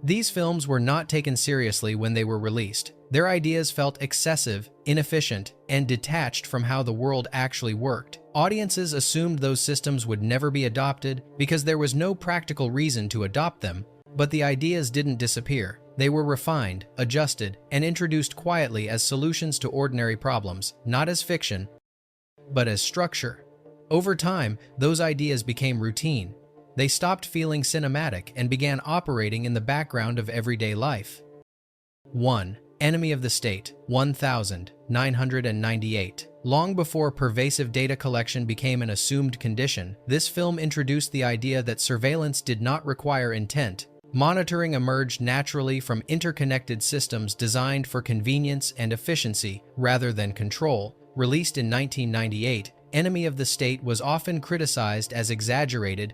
These films were not taken seriously when they were released. Their ideas felt excessive, inefficient, and detached from how the world actually worked. Audiences assumed those systems would never be adopted because there was no practical reason to adopt them, but the ideas didn't disappear. They were refined, adjusted, and introduced quietly as solutions to ordinary problems, not as fiction, but as structure. Over time, those ideas became routine. They stopped feeling cinematic and began operating in the background of everyday life. 1. Enemy of the State, 1998. Long before pervasive data collection became an assumed condition, this film introduced the idea that surveillance did not require intent. Monitoring emerged naturally from interconnected systems designed for convenience and efficiency rather than control. Released in 1998, Enemy of the State was often criticized as exaggerated.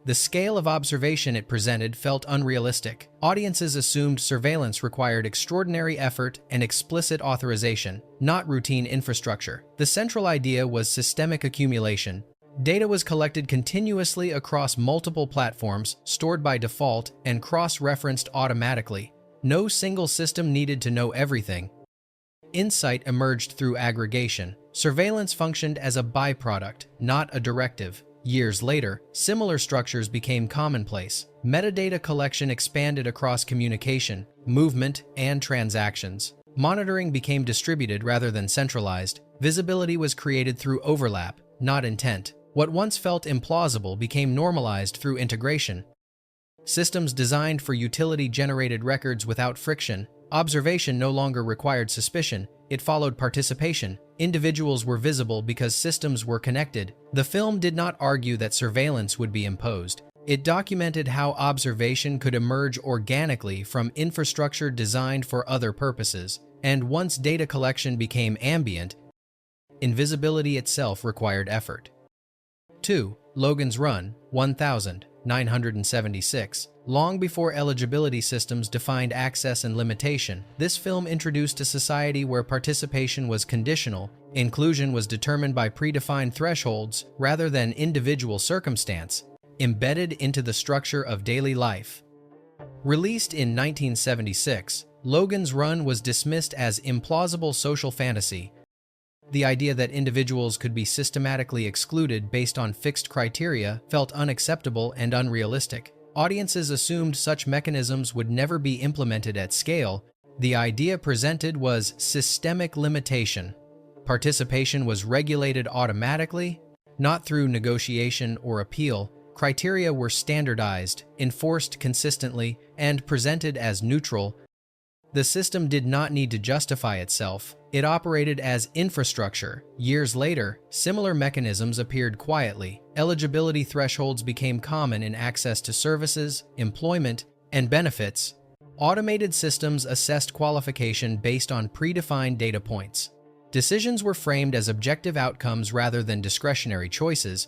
The scale of observation it presented felt unrealistic. Audiences assumed surveillance required extraordinary effort and explicit authorization, not routine infrastructure. The central idea was systemic accumulation. Data was collected continuously across multiple platforms, stored by default, and cross-referenced automatically. No single system needed to know everything. Insight emerged through aggregation. Surveillance functioned as a byproduct, not a directive. Years later, similar structures became commonplace. Metadata collection expanded across communication, movement, and transactions. Monitoring became distributed rather than centralized. Visibility was created through overlap, not intent. What once felt implausible became normalized through integration. Systems designed for utility generated records without friction. Observation no longer required suspicion, it followed participation. Individuals were visible because systems were connected. The film did not argue that surveillance would be imposed. It documented how observation could emerge organically from infrastructure designed for other purposes. And once data collection became ambient, invisibility itself required effort. 2. Logan's Run, 1976. Long before eligibility systems defined access and limitation, this film introduced a society where participation was conditional, inclusion was determined by predefined thresholds rather than individual circumstance, embedded into the structure of daily life. Released in 1976, Logan's Run was dismissed as implausible social fantasy. The idea that individuals could be systematically excluded based on fixed criteria felt unacceptable and unrealistic. Audiences assumed such mechanisms would never be implemented at scale. The idea presented was systemic limitation. Participation was regulated automatically, not through negotiation or appeal. Criteria were standardized, enforced consistently, and presented as neutral. The system did not need to justify itself. It operated as infrastructure. Years later, similar mechanisms appeared quietly. Eligibility thresholds became common in access to services, employment, and benefits. Automated systems assessed qualification based on predefined data points. Decisions were framed as objective outcomes rather than discretionary choices.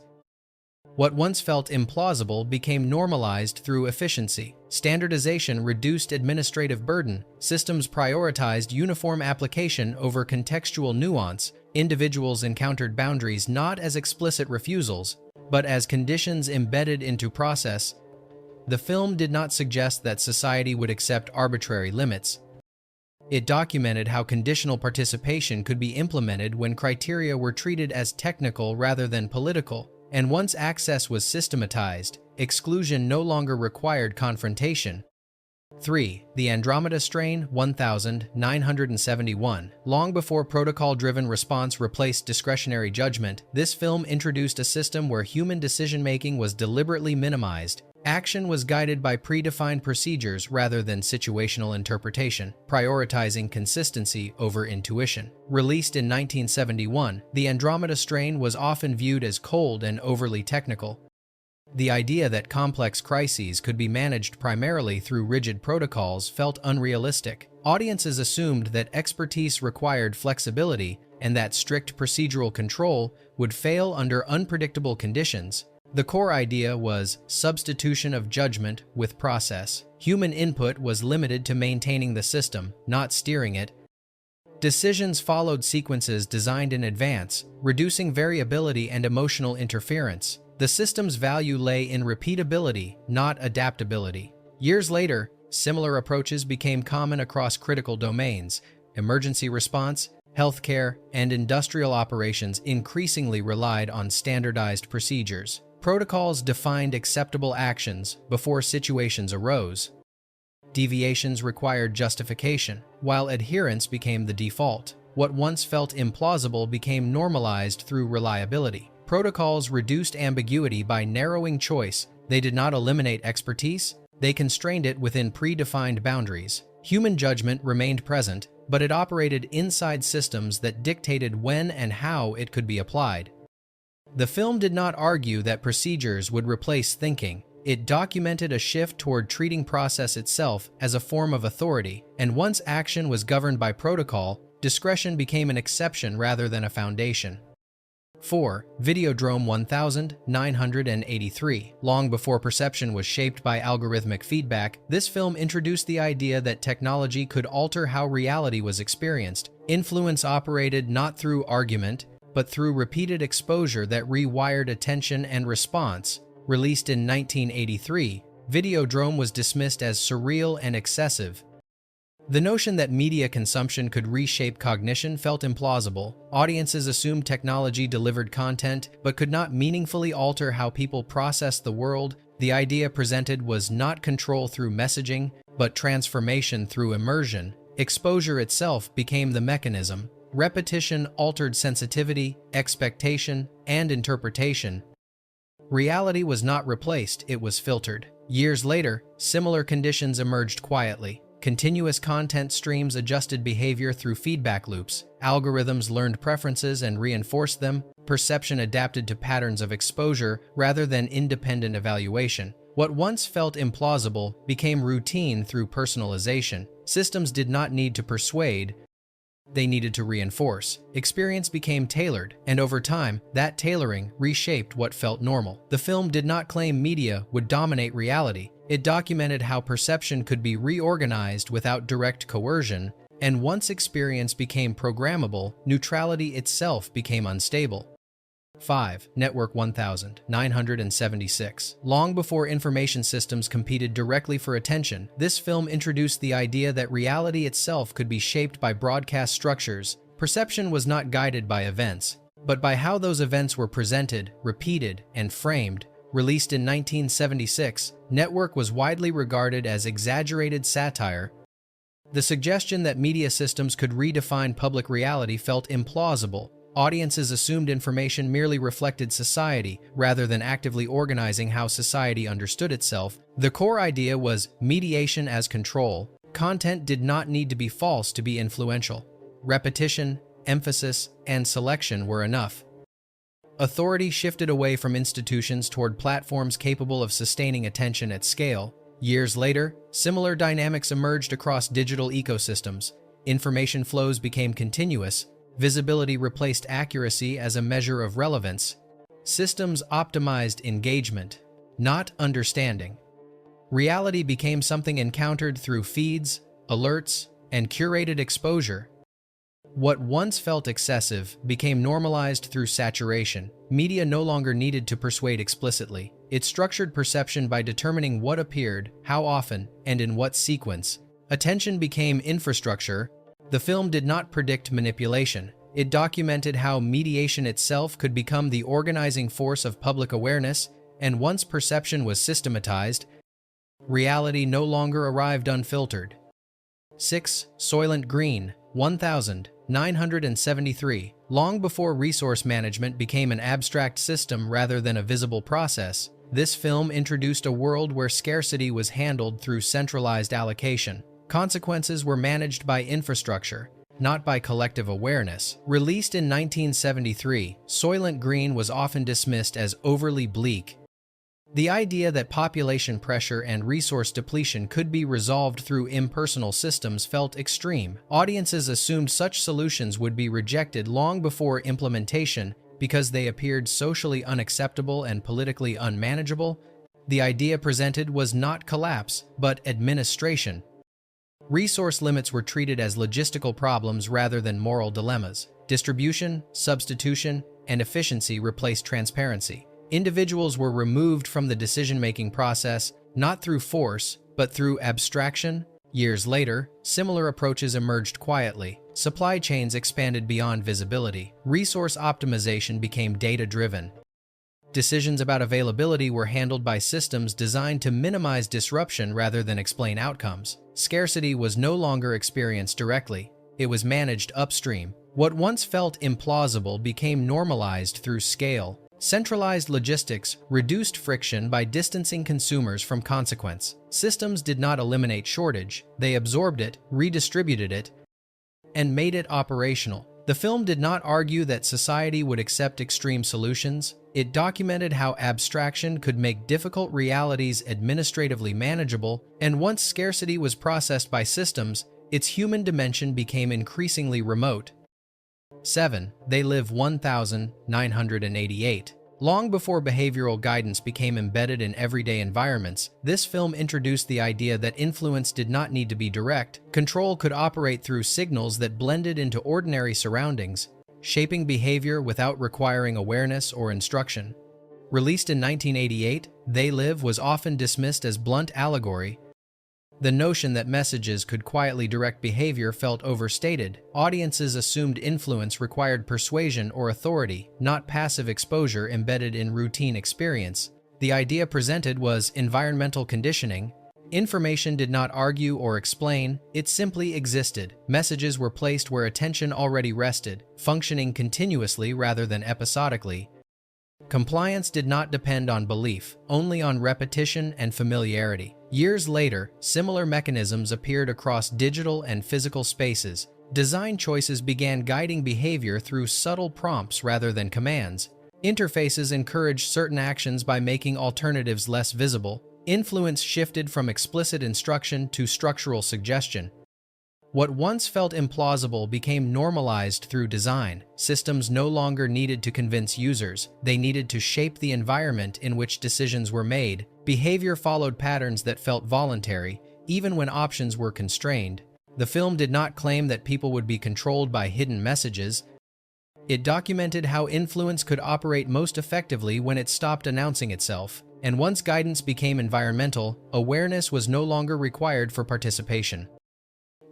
What once felt implausible became normalized through efficiency. Standardization reduced administrative burden. Systems prioritized uniform application over contextual nuance. Individuals encountered boundaries not as explicit refusals, but as conditions embedded into process. The film did not suggest that society would accept arbitrary limits. It documented how conditional participation could be implemented when criteria were treated as technical rather than political. And once access was systematized, exclusion no longer required confrontation. 3. The Andromeda Strain, 1971. Long before protocol-driven response replaced discretionary judgment, this film introduced a system where human decision-making was deliberately minimized. Action was guided by predefined procedures rather than situational interpretation, prioritizing consistency over intuition. Released in 1971, the Andromeda Strain was often viewed as cold and overly technical. The idea that complex crises could be managed primarily through rigid protocols felt unrealistic. Audiences assumed that expertise required flexibility and that strict procedural control would fail under unpredictable conditions. The core idea was substitution of judgment with process. Human input was limited to maintaining the system, not steering it. Decisions followed sequences designed in advance, reducing variability and emotional interference. The system's value lay in repeatability, not adaptability. Years later, Similar approaches became common across critical domains. Emergency response, healthcare, and industrial operations increasingly relied on standardized procedures. Protocols defined acceptable actions before situations arose. Deviations required justification, while adherence became the default. What once felt implausible became normalized through reliability. Protocols reduced ambiguity by narrowing choice. They did not eliminate expertise, they constrained it within predefined boundaries. Human judgment remained present, but it operated inside systems that dictated when and how it could be applied. The film did not argue that procedures would replace thinking. It documented a shift toward treating process itself as a form of authority, and once action was governed by protocol, discretion became an exception rather than a foundation. 4. Videodrome 1983. Long before perception was shaped by algorithmic feedback, this film introduced the idea that technology could alter how reality was experienced. Influence operated not through argument, but through repeated exposure that rewired attention and response. Released in 1983, Videodrome was dismissed as surreal and excessive. The notion that media consumption could reshape cognition felt implausible. Audiences assumed technology delivered content, but could not meaningfully alter how people processed the world. The idea presented was not control through messaging, but transformation through immersion. Exposure itself became the mechanism. Repetition altered sensitivity, expectation, and interpretation. Reality was not replaced, it was filtered. Years later, similar conditions emerged quietly. Continuous content streams adjusted behavior through feedback loops. Algorithms learned preferences and reinforced them. Perception adapted to patterns of exposure rather than independent evaluation. What once felt implausible became routine through personalization. Systems did not need to persuade, they needed to reinforce. Experience became tailored, and over time, that tailoring reshaped what felt normal. The film did not claim media would dominate reality. It documented how perception could be reorganized without direct coercion, and once experience became programmable, neutrality itself became unstable. 5. Network 1976. Long before information systems competed directly for attention, this film introduced the idea that reality itself could be shaped by broadcast structures. Perception was not guided by events, but by how those events were presented, repeated, and framed. Released in 1976, Network was widely regarded as exaggerated satire. The suggestion that media systems could redefine public reality felt implausible. Audiences assumed information merely reflected society, rather than actively organizing how society understood itself. The core idea was mediation as control. Content did not need to be false to be influential. Repetition, emphasis, and selection were enough. Authority shifted away from institutions toward platforms capable of sustaining attention at scale. Years later, similar dynamics emerged across digital ecosystems. Information flows became continuous. Visibility replaced accuracy as a measure of relevance. Systems optimized engagement, not understanding. Reality became something encountered through feeds, alerts, and curated exposure. What once felt excessive became normalized through saturation. Media no longer needed to persuade explicitly. It structured perception by determining what appeared, how often, and in what sequence. Attention became infrastructure. The film did not predict manipulation. It documented how mediation itself could become the organizing force of public awareness, and once perception was systematized, reality no longer arrived unfiltered. 6. Soylent Green 1973. Long before resource management became an abstract system rather than a visible process, this film introduced a world where scarcity was handled through centralized allocation. Consequences were managed by infrastructure, not by collective awareness. Released in 1973, Soylent Green was often dismissed as overly bleak. The idea that population pressure and resource depletion could be resolved through impersonal systems felt extreme. Audiences assumed such solutions would be rejected long before implementation because they appeared socially unacceptable and politically unmanageable. The idea presented was not collapse, but administration. Resource limits were treated as logistical problems rather than moral dilemmas. Distribution, substitution, and efficiency replaced transparency. Individuals were removed from the decision-making process. not through force, but through abstraction. Years later, similar approaches emerged quietly. Supply chains expanded beyond visibility. Resource optimization became data-driven. Decisions about availability were handled by systems designed to minimize disruption rather than explain outcomes. Scarcity was no longer experienced directly. It was managed upstream. What once felt implausible became normalized through scale. Centralized logistics reduced friction by distancing consumers from consequence. Systems did not eliminate shortage. They absorbed it, redistributed it, and made it operational. The film did not argue that society would accept extreme solutions. It documented how abstraction could make difficult realities administratively manageable, and once scarcity was processed by systems, its human dimension became increasingly remote. 7. They Live 1988. Long before behavioral guidance became embedded in everyday environments, this film introduced the idea that influence did not need to be direct. Control could operate through signals that blended into ordinary surroundings, shaping behavior without requiring awareness or instruction. Released in 1988, They Live was often dismissed as blunt allegory. The notion that messages could quietly direct behavior felt overstated. Audiences assumed influence required persuasion or authority, not passive exposure embedded in routine experience. The idea presented was environmental conditioning. Information did not argue or explain, it simply existed. Messages were placed where attention already rested, functioning continuously rather than episodically. Compliance did not depend on belief, only on repetition and familiarity. Years later, similar mechanisms appeared across digital and physical spaces. Design choices began guiding behavior through subtle prompts rather than commands. Interfaces encouraged certain actions by making alternatives less visible. Influence shifted from explicit instruction to structural suggestion. What once felt implausible became normalized through design. Systems no longer needed to convince users. They needed to shape the environment in which decisions were made. Behavior followed patterns that felt voluntary, even when options were constrained. The film did not claim that people would be controlled by hidden messages. It documented how influence could operate most effectively when it stopped announcing itself. And once guidance became environmental, awareness was no longer required for participation.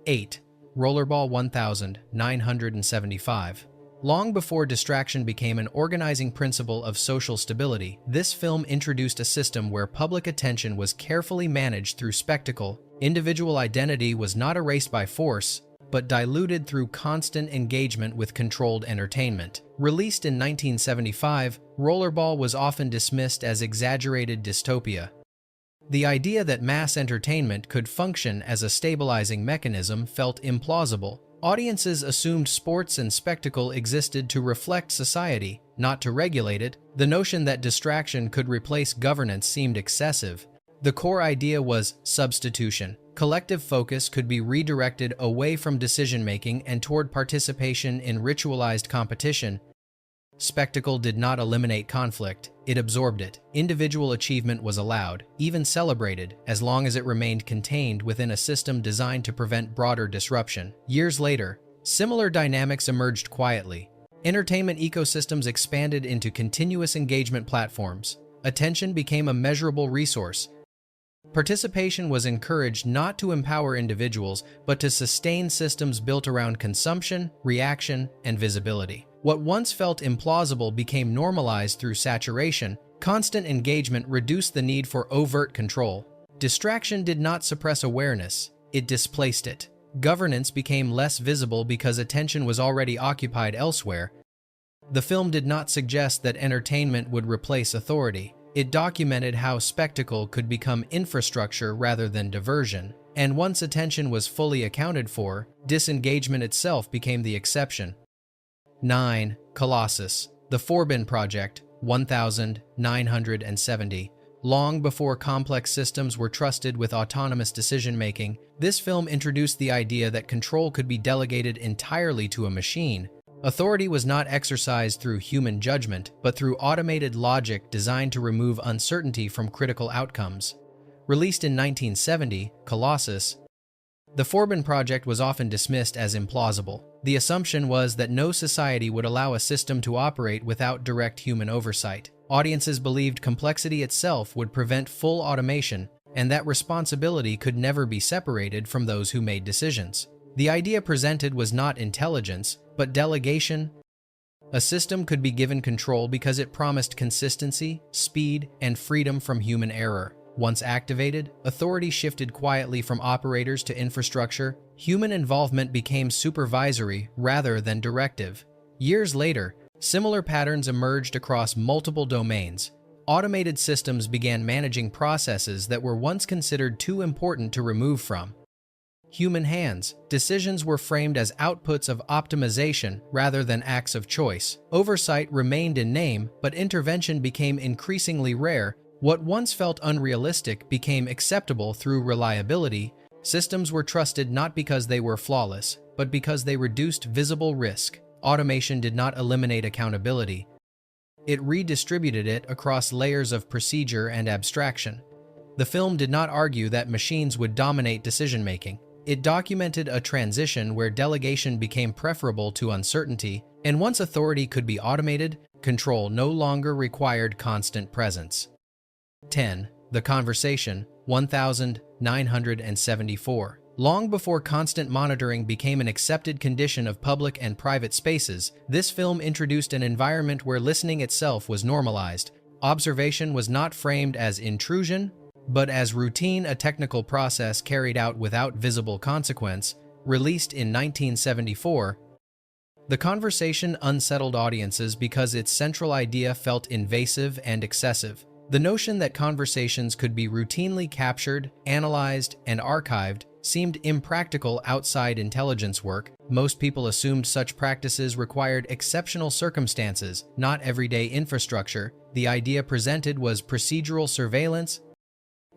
8. Rollerball 1975. Long before distraction became an organizing principle of social stability, this film introduced a system where public attention was carefully managed through spectacle. Individual identity was not erased by force, but diluted through constant engagement with controlled entertainment. Released in 1975, Rollerball was often dismissed as exaggerated dystopia. The idea that mass entertainment could function as a stabilizing mechanism felt implausible. Audiences assumed sports and spectacle existed to reflect society, not to regulate it. The notion that distraction could replace governance seemed excessive. The core idea was substitution. Collective focus could be redirected away from decision-making and toward participation in ritualized competition. Spectacle did not eliminate conflict, it absorbed it. Individual achievement was allowed, even celebrated, as long as it remained contained within a system designed to prevent broader disruption. Years later, similar dynamics emerged quietly. Entertainment ecosystems expanded into continuous engagement platforms. Attention became a measurable resource. Participation was encouraged not to empower individuals, but to sustain systems built around consumption, reaction, and visibility. What once felt implausible became normalized through saturation. Constant engagement reduced the need for overt control. Distraction did not suppress awareness, it displaced it. Governance became less visible because attention was already occupied elsewhere. The film did not suggest that entertainment would replace authority. It documented how spectacle could become infrastructure rather than diversion. And once attention was fully accounted for, disengagement itself became the exception. 9. Colossus, The Forbin Project, 1970. Long before complex systems were trusted with autonomous decision-making, this film introduced the idea that control could be delegated entirely to a machine. Authority was not exercised through human judgment, but through automated logic designed to remove uncertainty from critical outcomes. Released in 1970, Colossus, The Forbin Project was often dismissed as implausible. The assumption was that no society would allow a system to operate without direct human oversight. Audiences believed complexity itself would prevent full automation, and that responsibility could never be separated from those who made decisions. The idea presented was not intelligence, but delegation. A system could be given control because it promised consistency, speed, and freedom from human error. Once activated, authority shifted quietly from operators to infrastructure. Human involvement became supervisory rather than directive. Years later, similar patterns emerged across multiple domains. Automated systems began managing processes that were once considered too important to remove from human hands. Decisions were framed as outputs of optimization rather than acts of choice. Oversight remained in name, but intervention became increasingly rare. What once felt unrealistic became acceptable through reliability. Systems were trusted not because they were flawless, but because they reduced visible risk. Automation did not eliminate accountability. It redistributed it across layers of procedure and abstraction. The film did not argue that machines would dominate decision-making. It documented a transition where delegation became preferable to uncertainty, and once authority could be automated, control no longer required constant presence. 10. The Conversation, 1974. Long before constant monitoring became an accepted condition of public and private spaces, this film introduced an environment where listening itself was normalized. Observation was not framed as intrusion, but as routine, a technical process carried out without visible consequence. Released in 1974, The Conversation unsettled audiences because its central idea felt invasive and excessive. The notion that conversations could be routinely captured, analyzed, and archived seemed impractical outside intelligence work. Most people assumed such practices required exceptional circumstances, not everyday infrastructure. The idea presented was procedural surveillance.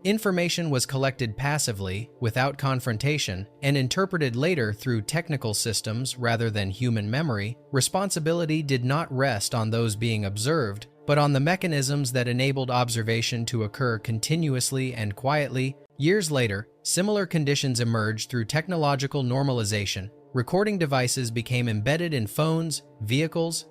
Information was collected passively, without confrontation, and interpreted later through technical systems rather than human memory. Responsibility did not rest on those being observed, but on the mechanisms that enabled observation to occur continuously and quietly. Years later, similar conditions emerged through technological normalization. Recording devices became embedded in phones, vehicles,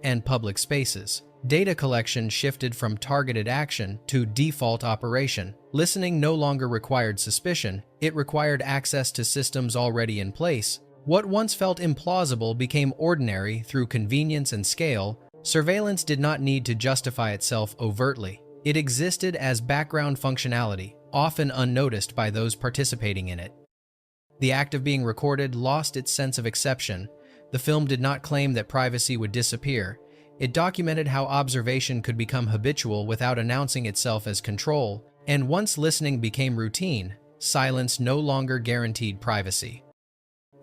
and public spaces. Data collection shifted from targeted action to default operation. Listening no longer required suspicion, it required access to systems already in place. What once felt implausible became ordinary through convenience and scale. Surveillance did not need to justify itself overtly. It existed as background functionality, often unnoticed by those participating in it. The act of being recorded lost its sense of exception. The film did not claim that privacy would disappear. It documented how observation could become habitual without announcing itself as control, and once listening became routine, silence no longer guaranteed privacy.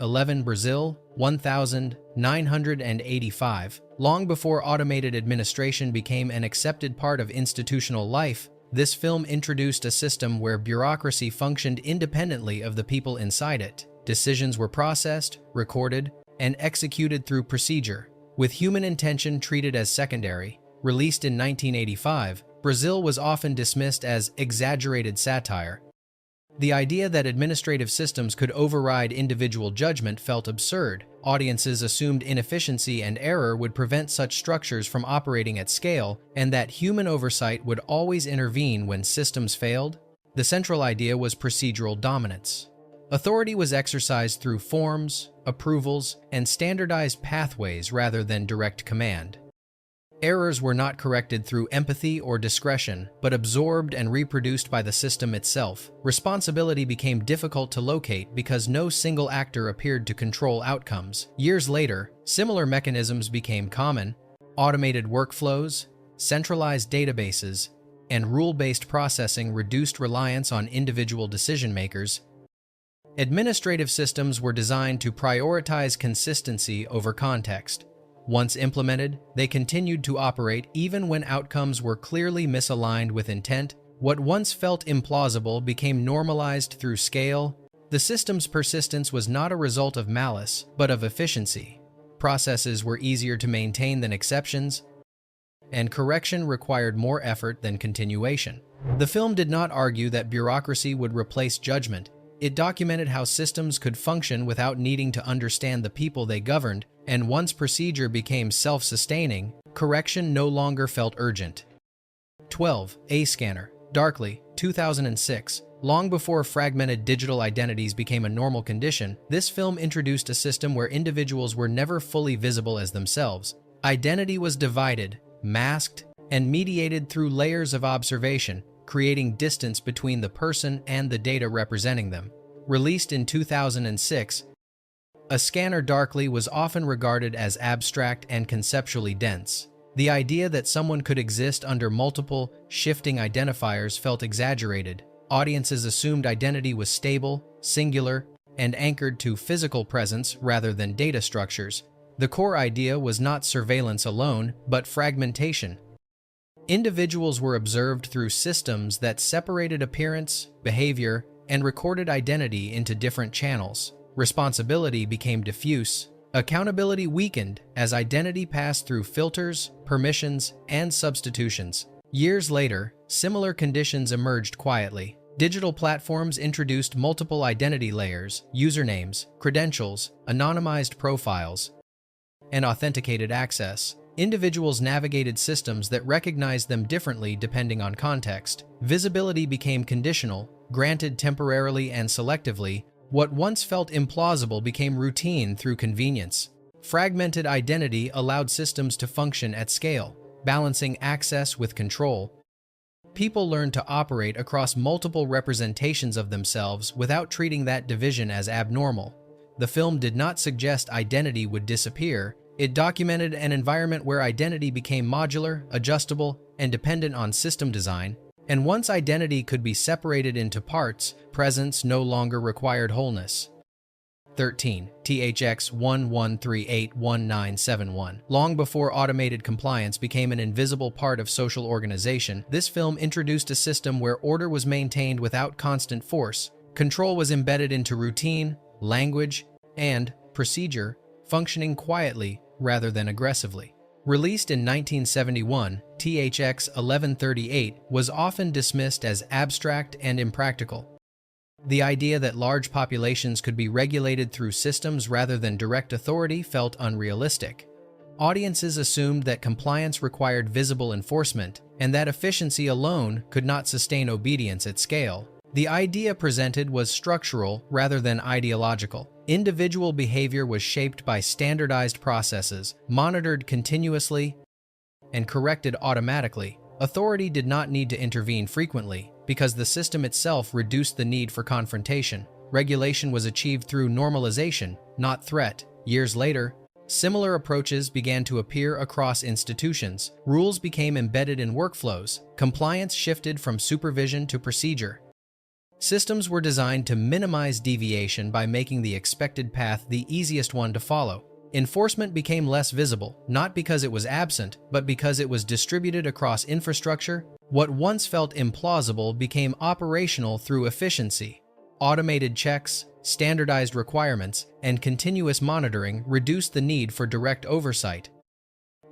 11. Brazil, 1985. Long before automated administration became an accepted part of institutional life, this film introduced a system where bureaucracy functioned independently of the people inside it. Decisions were processed, recorded, and executed through procedure, with human intention treated as secondary. Released in 1985, Brazil was often dismissed as exaggerated satire. The idea that administrative systems could override individual judgment felt absurd. Audiences assumed inefficiency and error would prevent such structures from operating at scale, and that human oversight would always intervene when systems failed. The central idea was procedural dominance. Authority was exercised through forms, approvals, and standardized pathways rather than direct command. Errors were not corrected through empathy or discretion, but absorbed and reproduced by the system itself. Responsibility became difficult to locate because no single actor appeared to control outcomes. Years later, similar mechanisms became common. Automated workflows, centralized databases, and rule-based processing reduced reliance on individual decision-makers. Administrative systems were designed to prioritize consistency over context. Once implemented, they continued to operate even when outcomes were clearly misaligned with intent. What once felt implausible became normalized through scale. The system's persistence was not a result of malice, but of efficiency. Processes were easier to maintain than exceptions, and correction required more effort than continuation. The film did not argue that bureaucracy would replace judgment. It documented how systems could function without needing to understand the people they governed, and once procedure became self-sustaining, correction no longer felt urgent. 12. A Scanner, Darkly, 2006. Long before fragmented digital identities became a normal condition, this film introduced a system where individuals were never fully visible as themselves. Identity was divided, masked, and mediated through layers of observation, creating distance between the person and the data representing them. Released in 2006, A Scanner Darkly was often regarded as abstract and conceptually dense. The idea that someone could exist under multiple, shifting identifiers felt exaggerated. Audiences assumed identity was stable, singular, and anchored to physical presence rather than data structures. The core idea was not surveillance alone, but fragmentation. Individuals were observed through systems that separated appearance, behavior, and recorded identity into different channels. Responsibility became diffuse. Accountability weakened as identity passed through filters, permissions, and substitutions. Years later, similar conditions emerged quietly. Digital platforms introduced multiple identity layers, usernames, credentials, anonymized profiles, and authenticated access. Individuals navigated systems that recognized them differently depending on context. Visibility became conditional, granted temporarily and selectively. What once felt implausible became routine through convenience. Fragmented identity allowed systems to function at scale, balancing access with control. People learned to operate across multiple representations of themselves without treating that division as abnormal. The film did not suggest identity would disappear. It documented an environment where identity became modular, adjustable, and dependent on system design. And once identity could be separated into parts, presence no longer required wholeness. 13. THX 11381971. Long before automated compliance became an invisible part of social organization, this film introduced a system where order was maintained without constant force. Control was embedded into routine, language, and procedure, functioning quietly rather than aggressively. Released in 1971, THX 1138 was often dismissed as abstract and impractical. The idea that large populations could be regulated through systems rather than direct authority felt unrealistic. Audiences assumed that compliance required visible enforcement, and that efficiency alone could not sustain obedience at scale. The idea presented was structural rather than ideological. Individual behavior was shaped by standardized processes, monitored continuously, and corrected automatically. Authority did not need to intervene frequently, because the system itself reduced the need for confrontation. Regulation was achieved through normalization, not threat. Years later, similar approaches began to appear across institutions. Rules became embedded in workflows. Compliance shifted from supervision to procedure. Systems were designed to minimize deviation by making the expected path the easiest one to follow. Enforcement became less visible, not because it was absent, but because it was distributed across infrastructure. What once felt implausible became operational through efficiency. Automated checks, standardized requirements, and continuous monitoring reduced the need for direct oversight.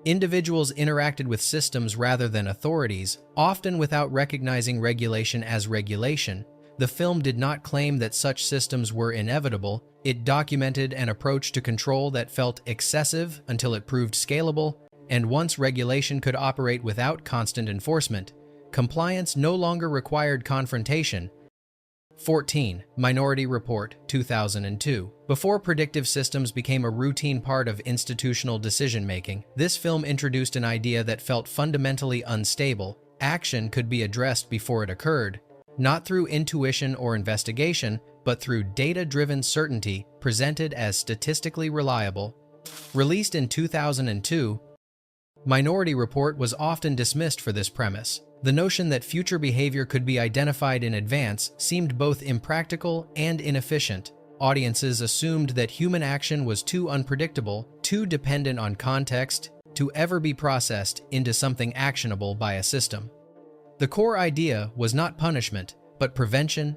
Individuals interacted with systems rather than authorities, often without recognizing regulation as regulation. The film did not claim that such systems were inevitable. It documented an approach to control that felt excessive until it proved scalable, and once regulation could operate without constant enforcement, compliance no longer required confrontation. 14. Minority Report, 2002. Before predictive systems became a routine part of institutional decision-making, this film introduced an idea that felt fundamentally unstable. Action could be addressed before it occurred, not through intuition or investigation, but through data-driven certainty presented as statistically reliable. Released in 2002, Minority Report was often dismissed for this premise. The notion that future behavior could be identified in advance seemed both impractical and inefficient. Audiences assumed that human action was too unpredictable, too dependent on context, to ever be processed into something actionable by a system. The core idea was not punishment, but prevention.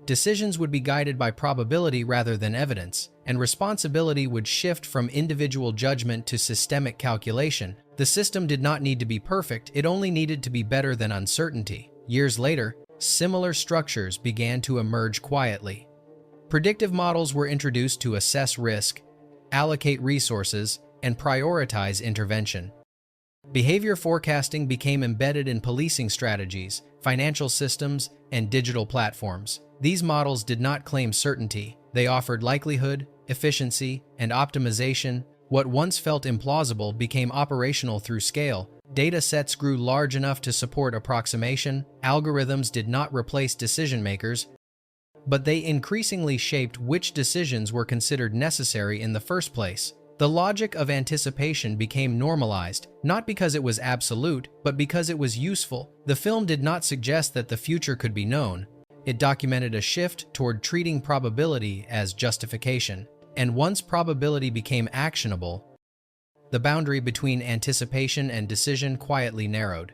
Decisions would be guided by probability rather than evidence, and responsibility would shift from individual judgment to systemic calculation. The system did not need to be perfect, it only needed to be better than uncertainty. Years later, similar structures began to emerge quietly. Predictive models were introduced to assess risk, allocate resources, and prioritize intervention. Behavior forecasting became embedded in policing strategies, financial systems, and digital platforms. These models did not claim certainty. They offered likelihood, efficiency, and optimization. What once felt implausible became operational through scale. Data sets grew large enough to support approximation. Algorithms did not replace decision makers, but they increasingly shaped which decisions were considered necessary in the first place. The logic of anticipation became normalized, not because it was absolute, but because it was useful. The film did not suggest that the future could be known. It documented a shift toward treating probability as justification. And once probability became actionable, the boundary between anticipation and decision quietly narrowed.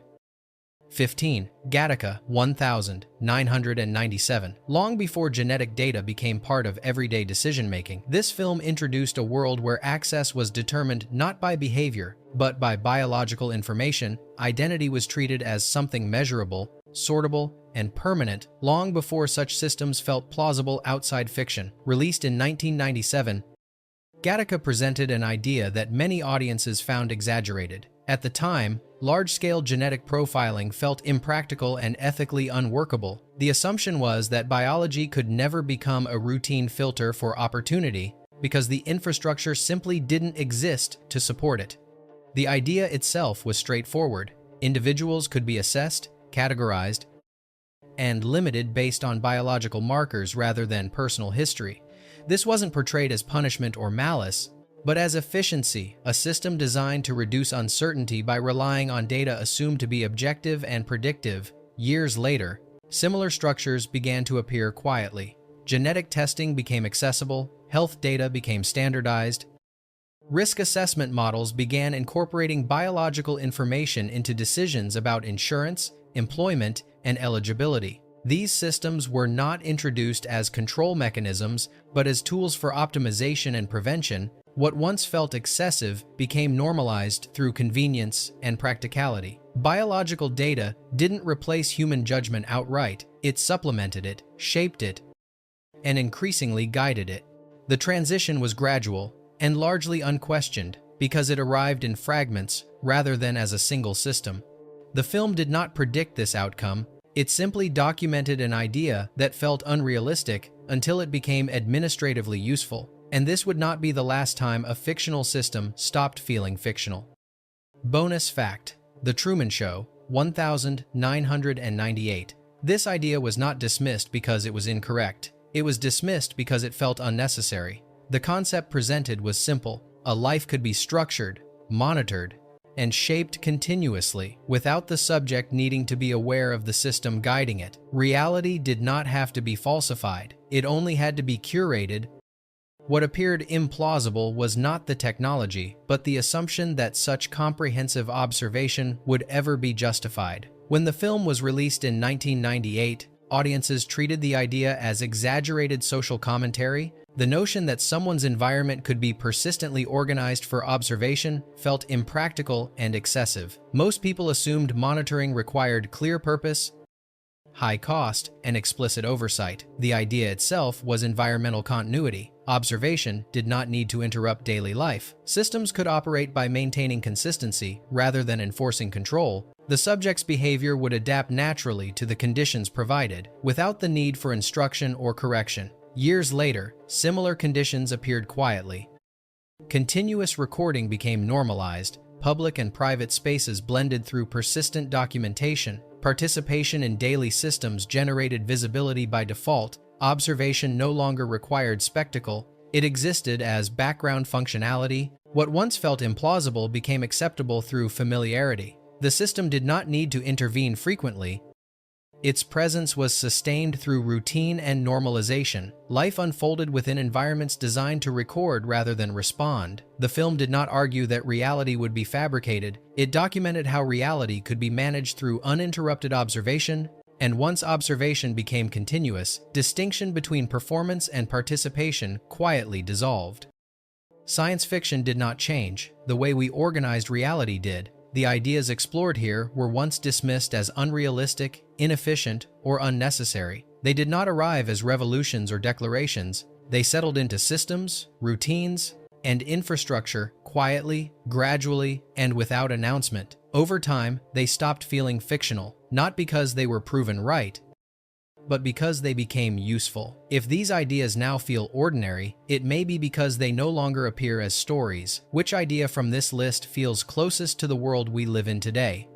15. Gattaca, 1997. Long before genetic data became part of everyday decision-making, this film introduced a world where access was determined not by behavior, but by biological information. Identity was treated as something measurable, sortable, and permanent, long before such systems felt plausible outside fiction. Released in 1997, Gattaca presented an idea that many audiences found exaggerated. At the time, large-scale genetic profiling felt impractical and ethically unworkable. The assumption was that biology could never become a routine filter for opportunity because the infrastructure simply didn't exist to support it. The idea itself was straightforward. Individuals could be assessed, categorized, and limited based on biological markers rather than personal history. This wasn't portrayed as punishment or malice, but as efficiency, a system designed to reduce uncertainty by relying on data assumed to be objective and predictive. Years later, similar structures began to appear quietly. Genetic testing became accessible, health data became standardized, risk assessment models began incorporating biological information into decisions about insurance, employment, and eligibility. These systems were not introduced as control mechanisms, but as tools for optimization and prevention. What once felt excessive became normalized through convenience and practicality. Biological data didn't replace human judgment outright. It supplemented it, shaped it, and increasingly guided it. The transition was gradual and largely unquestioned because it arrived in fragments rather than as a single system. The film did not predict this outcome. It simply documented an idea that felt unrealistic until it became administratively useful. And this would not be the last time a fictional system stopped feeling fictional. Bonus fact: The Truman Show, 1998. This idea was not dismissed because it was incorrect. It was dismissed because it felt unnecessary. The concept presented was simple. A life could be structured, monitored, and shaped continuously without the subject needing to be aware of the system guiding it. Reality did not have to be falsified. It only had to be curated. What appeared implausible was not the technology, but the assumption that such comprehensive observation would ever be justified. When the film was released in 1998, audiences treated the idea as exaggerated social commentary. The notion that someone's environment could be persistently organized for observation felt impractical and excessive. Most people assumed monitoring required clear purpose, high cost, and explicit oversight. The idea itself was environmental continuity. Observation did not need to interrupt daily life. Systems could operate by maintaining consistency rather than enforcing control. The subject's behavior would adapt naturally to the conditions provided, without the need for instruction or correction. Years later, similar conditions appeared quietly. Continuous recording became normalized. Public and private spaces blended through persistent documentation. Participation in daily systems generated visibility by default. Observation no longer required spectacle. It existed as background functionality. What once felt implausible became acceptable through familiarity. The system did not need to intervene frequently. Its presence was sustained through routine and normalization. Life unfolded within environments designed to record rather than respond. The film did not argue that reality would be fabricated. It documented how reality could be managed through uninterrupted observation. And once observation became continuous, distinction between performance and participation quietly dissolved. Science fiction did not change. The way we organized reality did. The ideas explored here were once dismissed as unrealistic, inefficient, or unnecessary. They did not arrive as revolutions or declarations. They settled into systems, routines, and infrastructure quietly, gradually, and without announcement. Over time, they stopped feeling fictional, not because they were proven right, but because they became useful. If these ideas now feel ordinary, it may be because they no longer appear as stories. Which idea from this list feels closest to the world we live in today?